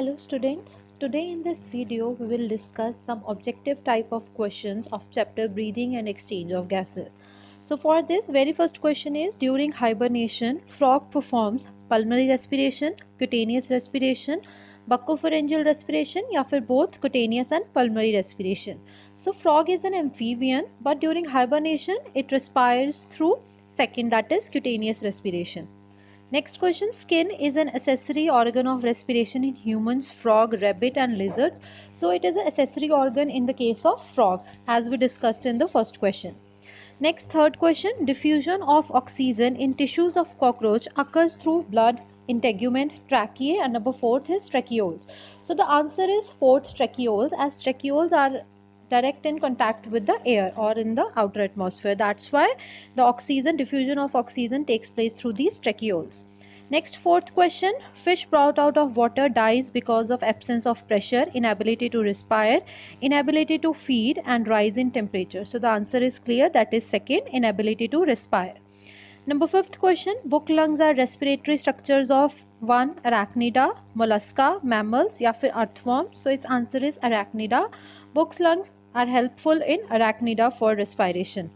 Hello students, today in this video we will discuss some objective type of questions of chapter breathing and exchange of gases. So for this very first question is, during hibernation frog performs pulmonary respiration, cutaneous respiration, buccopharyngeal respiration या फिर both cutaneous and pulmonary respiration. So frog is an amphibian but during hibernation it respires through second, that is cutaneous respiration. Next question, skin is an accessory organ of respiration in humans, frog, rabbit and lizards. So it is an accessory organ in the case of frog as we discussed in the first question. Next, third question, diffusion of oxygen in tissues of cockroach occurs through blood, integument, tracheae, and number fourth is tracheoles. So the answer is fourth, tracheoles, as tracheoles are direct in contact with the air or in the outer atmosphere. That's why the diffusion of oxygen takes place through these tracheoles. Next, fourth question, fish brought out of water dies because of absence of pressure, inability to respire, inability to feed and rise in temperature. So the answer is clear, that is second, inability to respire. Number fifth question, book lungs are respiratory structures of 1. Arachnida, mollusca, mammals या फिर earthworm. So its answer is arachnida. Book's lungs are helpful in arachnida for respiration.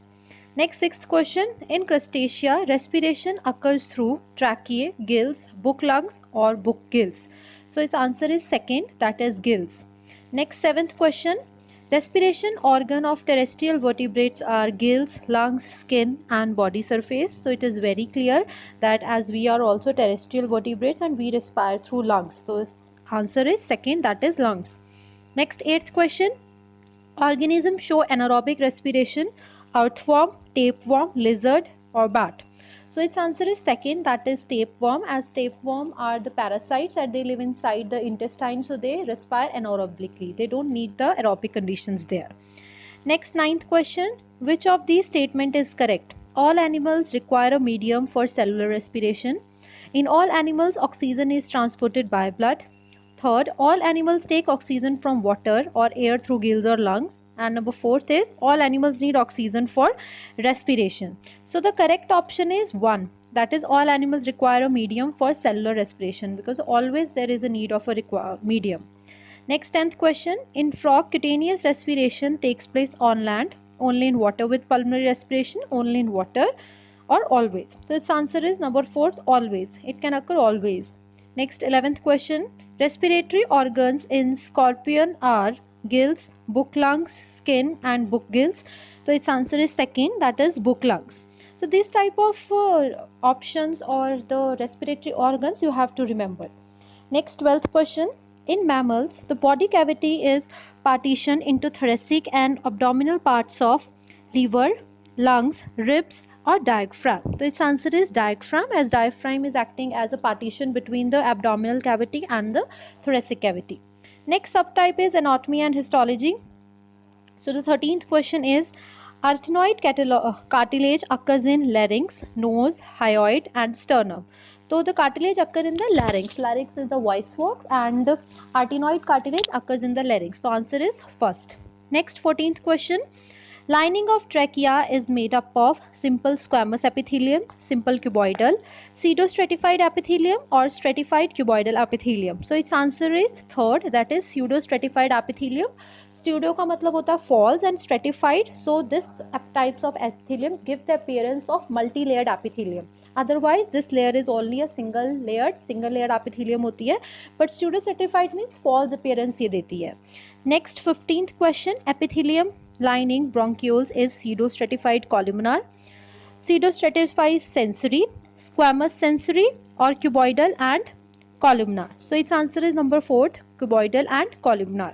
Next, sixth question, in crustacea respiration occurs through tracheae, gills, book lungs or book gills. So its answer is second, that is gills. Next, seventh question, respiration organ of terrestrial vertebrates are gills, lungs, skin and body surface. So it is very clear that as we are also terrestrial vertebrates and we respire through lungs. So answer is second, that is lungs. Next, eighth question, organisms show anaerobic respiration, earthworm, tapeworm, lizard or bat. So its answer is second, that is tapeworm, as tapeworm are the parasites and they live inside the intestine, so they respire anaerobically. They don't need the aerobic conditions there. Next, ninth question, which of these statement is correct? All animals require a medium for cellular respiration. In all animals, oxygen is transported by blood. Third, all animals take oxygen from water or air through gills or lungs. And number fourth is, all animals need oxygen for respiration. So the correct option is 1. That is, all animals require a medium for cellular respiration, because always there is a need of a medium. Next, 10th question, in frog, cutaneous respiration takes place on land, only in water with pulmonary respiration, only in water or always. So its answer is number 4, always. It can occur always. Next, 11th question, respiratory organs in scorpion are gills, book lungs, skin and book gills. So its answer is second, that is book lungs. So these type of options or the respiratory organs you have to remember. Next, 12th question, in mammals the body cavity is partitioned into thoracic and abdominal parts of liver, lungs, ribs or diaphragm. So its answer is diaphragm, as diaphragm is acting as a partition between the abdominal cavity and the thoracic cavity. Next subtype is anatomy and histology. So the 13th question is, arytenoid cartilage occurs in larynx, nose, hyoid and sternum. So the cartilage occurs in the larynx. Larynx is the voice box and the arytenoid cartilage occurs in the larynx. So answer is first. Next, 14th question, lining of trachea is made up of simple squamous epithelium, simple cuboidal, pseudostratified epithelium or stratified cuboidal epithelium. So its answer is third, that is pseudostratified epithelium. Pseudo का मतलब होता है false and stratified. So this types of epithelium give the appearance of multi-layered epithelium. Otherwise this layer is only a single layered epithelium होती है. But pseudo-stratified means false appearance ये देती है. Next, 15th question, epithelium lining bronchioles is pseudostratified columnar, pseudostratified sensory, squamous sensory or cuboidal and columnar. So its answer is number 4th, cuboidal and columnar.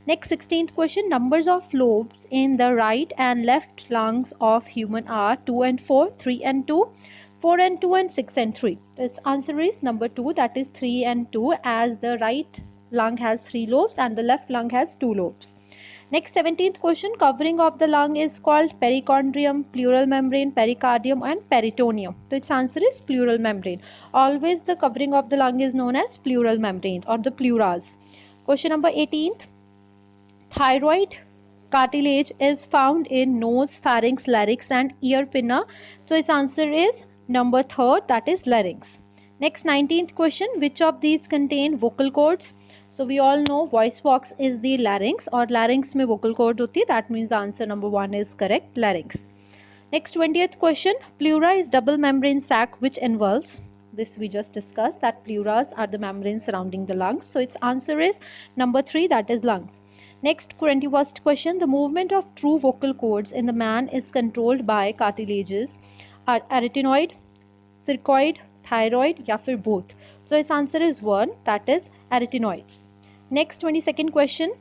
Next, 16th question, numbers of lobes in the right and left lungs of human are 2 and 4, 3 and 2, 4 and 2 and 6 and 3. Its answer is number 2, that is 3 and 2, as the right lung has 3 lobes and the left lung has 2 lobes. Next, 17th question, covering of the lung is called perichondrium, pleural membrane, pericardium and peritoneum. So its answer is pleural membrane. Always the covering of the lung is known as pleural membranes or the pleuras. Question number 18th, thyroid cartilage is found in nose, pharynx, larynx and ear pinna. So its answer is number 3rd, that is larynx. Next, 19th question, which of these contain vocal cords? So we all know voice box is the larynx और larynx में vocal cord होती है. That means answer number 1 is correct, larynx. Next 20th question, pleura is double membrane sac which involves, this we just discussed, that pleuras are the membranes surrounding the lungs. So its answer is number 3, that is lungs. Next 21st question, the movement of true vocal cords in the man is controlled by cartilages are arytenoid, circoid, thyroid या फिर both. So its answer is 1, that is arytenoids. Next 22nd question,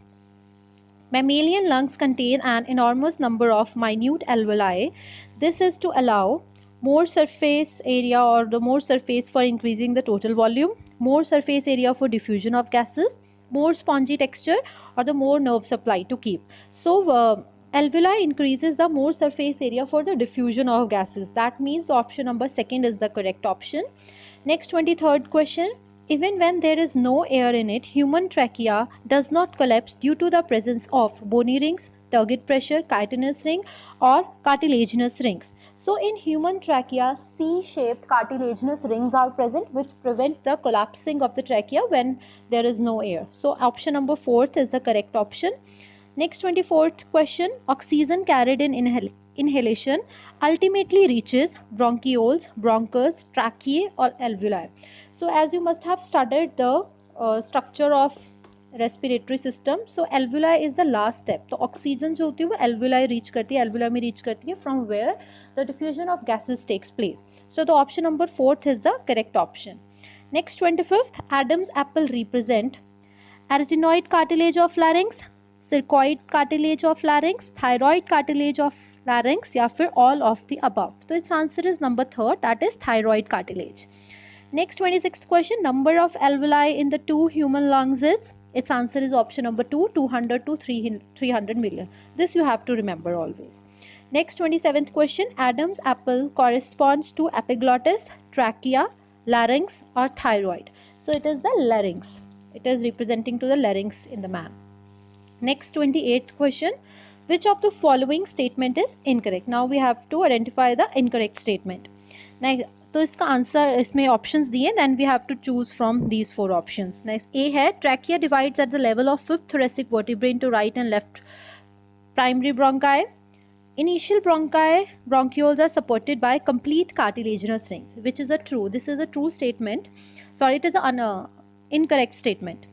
mammalian lungs contain an enormous number of minute alveoli. This is to allow more surface area or the more surface for increasing the total volume, more surface area for diffusion of gases, more spongy texture, or the more nerve supply to keep. So alveoli increases the more surface area for the diffusion of gases. That means option number 2 is the correct option. Next 23rd question, even when there is no air in it, human trachea does not collapse due to the presence of bony rings, turgid pressure, chitinous ring or cartilaginous rings. So in human trachea, C-shaped cartilaginous rings are present which prevent the collapsing of the trachea when there is no air. So option number 4 is the correct option. Next 24th question, oxygen carried in inhalation ultimately reaches bronchioles, bronchus, tracheae or alveoli. So as you must have studied the structure of respiratory system, so alveoli is the last step. तो oxygen जो होती है वो alveoli reach करती है, alveoli में reach करती है from where the diffusion of gases takes place. So the option number 4 is the correct option. Next 25th, Adam's apple represent arytenoid cartilage of larynx, circoid cartilage of larynx, thyroid cartilage of larynx या फिर all of the above. So its answer is number 3, that is thyroid cartilage. Next 26th question, number of alveoli in the 2 human lungs is, its answer is option number 2, 200 to 300 million. This you have to remember always. Next 27th question, Adam's apple corresponds to epiglottis, trachea, larynx or thyroid. So it is the larynx. It is representing to the larynx in the man. Next 28th question, which of the following statement is incorrect? Now we have to identify the incorrect statement. Next, तो इसका answer इसमें options दिए, then we have to choose from these 4 options. Next A है, trachea divides at the level of 5th thoracic vertebrae into right and left primary bronchi. Initial bronchioles are supported by complete cartilaginous rings, which is a true. This is a true statement. Sorry, it is an incorrect statement.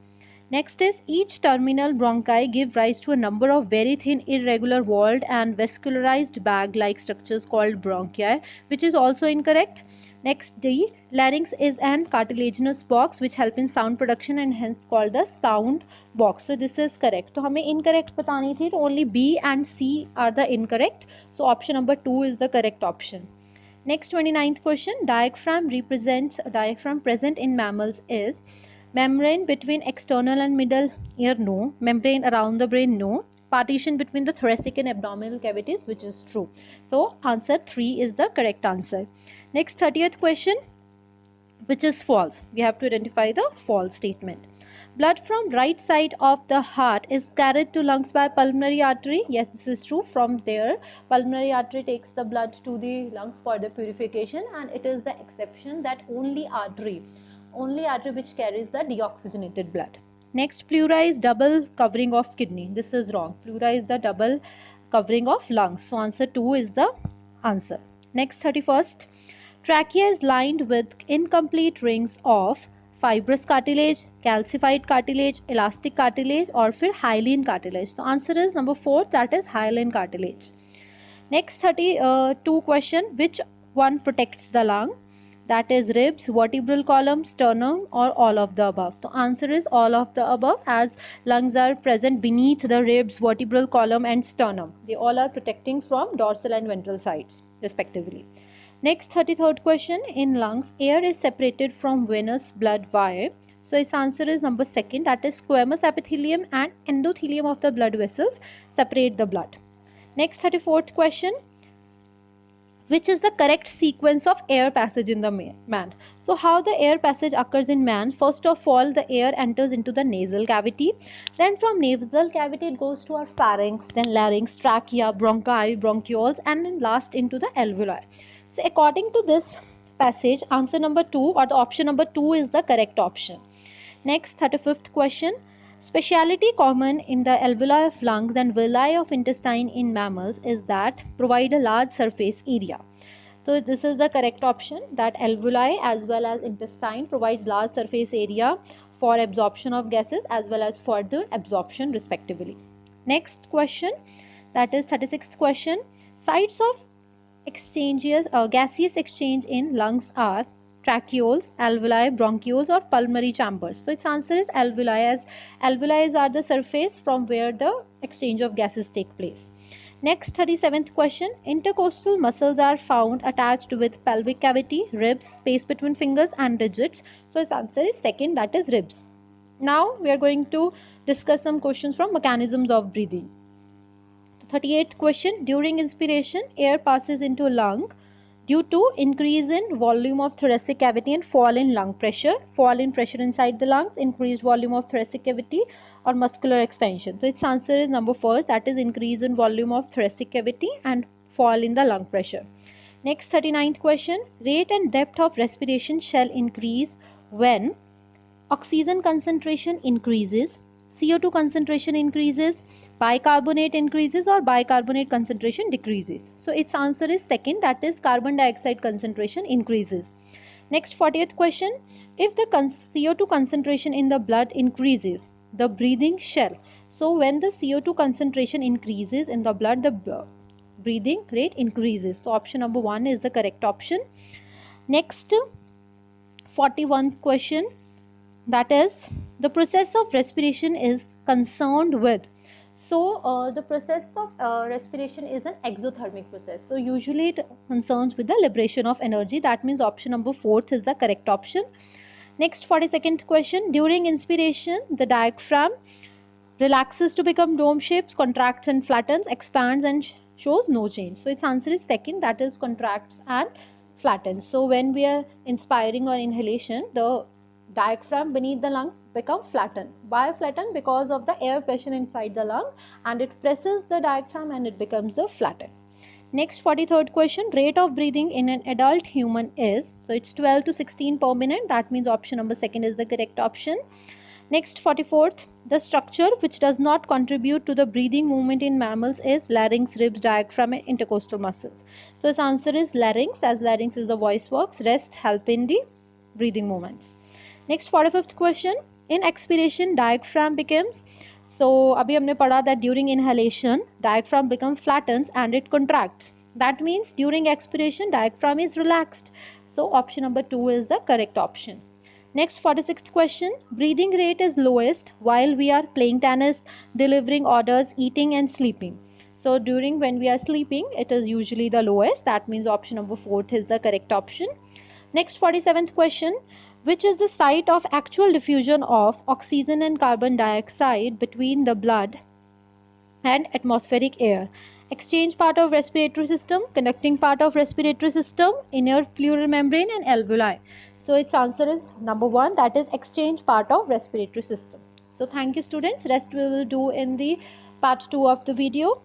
Next is each terminal bronchi give rise to a number of very thin irregular walled and vascularized bag-like structures called bronchi, which is also incorrect. Next D, larynx is an cartilaginous box which help in sound production and hence called the sound box. So this is correct. तो हमें incorrect बतानी थी, तो only B and C are the incorrect. So option number 2 is the correct option. Next 29th question, diaphragm present in mammals is membrane between external and middle ear, no. Membrane around the brain, no. Partition between the thoracic and abdominal cavities, which is true. So answer 3 is the correct answer. Next 30th question, which is false. We have to identify the false statement. Blood from right side of the heart is carried to lungs by pulmonary artery. Yes, this is true. From there, pulmonary artery takes the blood to the lungs for the purification, and it is the exception that only artery which carries the deoxygenated blood. Next, pleura is double covering of kidney. This is wrong. Pleura is the double covering of lungs. So answer 2 is the answer. Next 31st, trachea is lined with incomplete rings of fibrous cartilage, calcified cartilage, elastic cartilage or फिर hyaline cartilage. So answer is number 4, that is hyaline cartilage. Next 32 question, which one protects the lung? That is ribs, vertebral column, sternum or all of the above. The answer is all of the above, as lungs are present beneath the ribs, vertebral column and sternum. They all are protecting from dorsal and ventral sides respectively. Next 33rd question, in lungs air is separated from venous blood via. So its answer is number 2, that is squamous epithelium and endothelium of the blood vessels separate the blood. Next 34th question, which is the correct sequence of air passage in the man? So how the air passage occurs in man? First of all, the air enters into the nasal cavity, then from nasal cavity it goes to our pharynx, then larynx, trachea, bronchi, bronchioles and then last into the alveoli. So according to this passage, answer number 2 or the option number 2 is the correct option. Next 35th question, Speciality common in the alveoli of lungs and villi of intestine in mammals is that provide a large surface area. So this is the correct option, that alveoli as well as intestine provides large surface area for absorption of gases as well as further absorption respectively. Next question, that is 36th question. Sites of gaseous exchange in lungs are tracheoles, alveoli, bronchioles or pulmonary chambers. So its answer is alveoli, as alveoli are the surface from where the exchange of gases take place. Next 37th question. Intercostal muscles are found attached with pelvic cavity, ribs, space between fingers and digits. So its answer is second, that is ribs. Now we are going to discuss some questions from mechanisms of breathing. 38th question. During inspiration, air passes into lung due to increase in volume of thoracic cavity and fall in lung pressure. Fall in pressure inside the lungs, increased volume of thoracic cavity or muscular expansion. So its answer is number first, that is increase in volume of thoracic cavity and fall in the lung pressure. Next 39th question. Rate and depth of respiration shall increase when oxygen concentration increases, CO2 concentration increases, bicarbonate increases or bicarbonate concentration decreases. So its answer is second, that is carbon dioxide concentration increases. Next 40th question. If the CO2 concentration in the blood increases, the breathing shall. So when the CO2 concentration increases in the blood, the breathing rate increases. So option number 1 is the correct option. Next 41st question, that is the process of respiration is concerned with. So the process of respiration is an exothermic process. So usually it concerns with the liberation of energy. That means option number 4 is the correct option. Next 42nd question. During inspiration, the diaphragm relaxes to become dome shapes, contracts and flattens, expands and shows no change. So its answer is second, that is contracts and flattens. So when we are inspiring or inhalation, the diaphragm beneath the lungs become flattened. Why flattened? Because of the air pressure inside the lung, and it presses the diaphragm and it becomes the flattened. Next 43rd question. Rate of breathing in an adult human is, so it's 12 to 16 per minute. That means option number second is the correct option. Next 44th, the structure which does not contribute to the breathing movement in mammals is larynx, ribs, diaphragm and intercostal muscles. So its answer is larynx, as larynx is the voice box, rest help in the breathing movements. Next 45th question, in expiration diaphragm becomes, so abhi humne padha that during inhalation diaphragm becomes flattens and it contracts. That means during expiration diaphragm is relaxed. So option number 2 is the correct option. Next 46th question, breathing rate is lowest while we are playing tennis, delivering orders, eating and sleeping. So during when we are sleeping, it is usually the lowest. That means option number 4 is the correct option. Next 47th question, which is the site of actual diffusion of oxygen and carbon dioxide between the blood and atmospheric air? Exchange part of respiratory system, conducting part of respiratory system, inner pleural membrane and alveoli. So its answer is number 1, that is exchange part of respiratory system. So thank you students, rest we will do in the part 2 of the video.